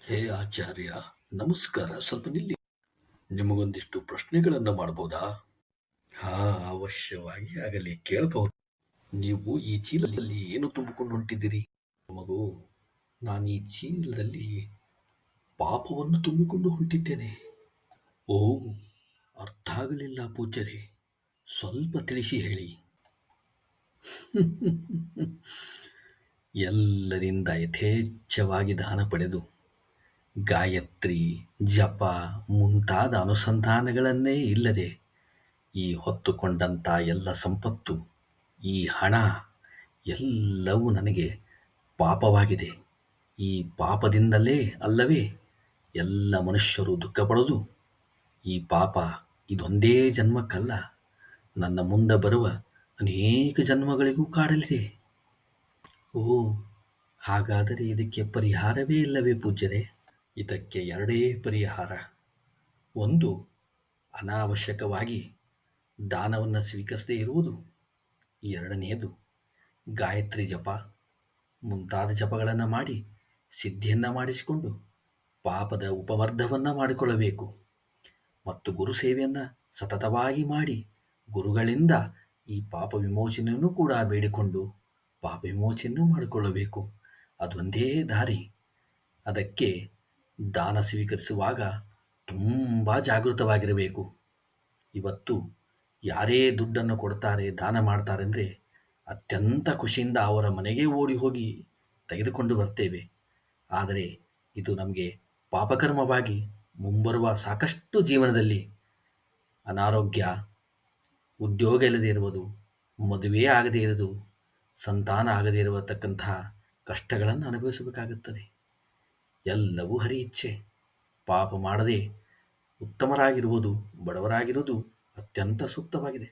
ಹೇ ಆಚಾರ್ಯ, ನಮಸ್ಕಾರ. ಸ್ವಲ್ಪ ನಿಲ್ಲಿ. ನಿಮಗೊಂದಿಷ್ಟು ಪ್ರಶ್ನೆಗಳನ್ನು ಮಾಡ್ಬೋದಾ? ಹಾ, ಅವಶ್ಯವಾಗಿ ಆಗಲಿ, ಕೇಳಬಹುದು. ನೀವು ಈ ಚೀಲದಲ್ಲಿ ಏನು ತುಂಬಿಕೊಂಡು ಹೊಂಟಿದ್ದೀರಿ? ಮಗು, ನಾನು ಈ ಚೀಲದಲ್ಲಿ ಪಾಪವನ್ನು ತುಂಬಿಕೊಂಡು ಹೊಂಟಿದ್ದೇನೆ. ಓ, ಅರ್ಥ ಆಗಲಿಲ್ಲ ಪೂಜ್ಯರೇ, ಸ್ವಲ್ಪ ತಿಳಿಸಿ ಹೇಳಿ. ಎಲ್ಲರಿಂದ ಯಥೇಚ್ಛವಾಗಿ ದಾನ ಪಡೆದು ಗಾಯತ್ರಿ, ಜಪ ಮುಂತಾದ ಅನುಸಂಧಾನಗಳನ್ನೇ ಇಲ್ಲದೆ ಈ ಹೊತ್ತುಕೊಂಡಂಥ ಎಲ್ಲ ಸಂಪತ್ತು, ಈ ಹಣ ಎಲ್ಲವೂ ನನಗೆ ಪಾಪವಾಗಿದೆ. ಈ ಪಾಪದಿಂದಲೇ ಅಲ್ಲವೇ ಎಲ್ಲ ಮನುಷ್ಯರು ದುಃಖಪಡೋದು. ಈ ಪಾಪ ಇದೊಂದೇ ಜನ್ಮಕ್ಕಲ್ಲ, ನನ್ನ ಮುಂದೆ ಬರುವ ಅನೇಕ ಜನ್ಮಗಳಿಗೂ ಕಾಡಲಿದೆ. ಓ, ಹಾಗಾದರೆ ಇದಕ್ಕೆ ಪರಿಹಾರವೇ ಇಲ್ಲವೇ ಪೂಜ್ಯರೇ? ಇದಕ್ಕೆ ಎರಡೇ ಪರಿಹಾರ. ಒಂದು, ಅನಾವಶ್ಯಕವಾಗಿ ದಾನವನ್ನು ಸ್ವೀಕರಿಸದೇ ಇರುವುದು. ಎರಡನೆಯದು, ಗಾಯತ್ರಿ ಜಪ ಮುಂತಾದ ಜಪಗಳನ್ನು ಮಾಡಿ ಸಿದ್ಧಿಯನ್ನು ಮಾಡಿಸಿಕೊಂಡು ಪಾಪದ ಉಪಮರ್ಧವನ್ನು ಮಾಡಿಕೊಳ್ಳಬೇಕು. ಮತ್ತು ಗುರು ಸೇವೆಯನ್ನು ಸತತವಾಗಿ ಮಾಡಿ ಗುರುಗಳಿಂದ ಈ ಪಾಪ ವಿಮೋಚನೆಯನ್ನು ಕೂಡ ಬೇಡಿಕೊಂಡು ಪಾಪ ವಿಮೋಚನೆಯನ್ನು ಮಾಡಿಕೊಳ್ಳಬೇಕು. ಅದೊಂದೇ ದಾರಿ. ಅದಕ್ಕೆ ದಾನ ಸ್ವೀಕರಿಸುವಾಗ ತುಂಬ ಜಾಗೃತವಾಗಿರಬೇಕು. ಇವತ್ತು ಯಾರೇ ದುಡ್ಡನ್ನು ಕೊಡ್ತಾರೆ, ದಾನ ಮಾಡ್ತಾರೆ ಅಂದರೆ ಅತ್ಯಂತ ಖುಷಿಯಿಂದ ಅವರ ಮನೆಗೆ ಓಡಿ ಹೋಗಿ ತೆಗೆದುಕೊಂಡು ಬರ್ತೇವೆ. ಆದರೆ ಇದು ನಮಗೆ ಪಾಪಕರ್ಮವಾಗಿ ಮುಂಬರುವ ಸಾಕಷ್ಟು ಜೀವನದಲ್ಲಿ ಅನಾರೋಗ್ಯ, ಉದ್ಯೋಗ ಇಲ್ಲದೆ ಇರುವುದು, ಮದುವೆ ಆಗದೇ ಇರುವುದು, ಸಂತಾನ ಆಗದೇ ಇರತಕ್ಕಂಥ ಕಷ್ಟಗಳನ್ನು ಅನುಭವಿಸಬೇಕಾಗುತ್ತದೆ. ಎಲ್ಲವೂ ಹರಿ ಇಚ್ಛೆ. ಪಾಪ ಮಾಡದೆ ಉತ್ತಮರಾಗಿರುವುದು, ಬಡವರಾಗಿರುವುದು ಅತ್ಯಂತ ಸೂಕ್ತವಾಗಿದೆ.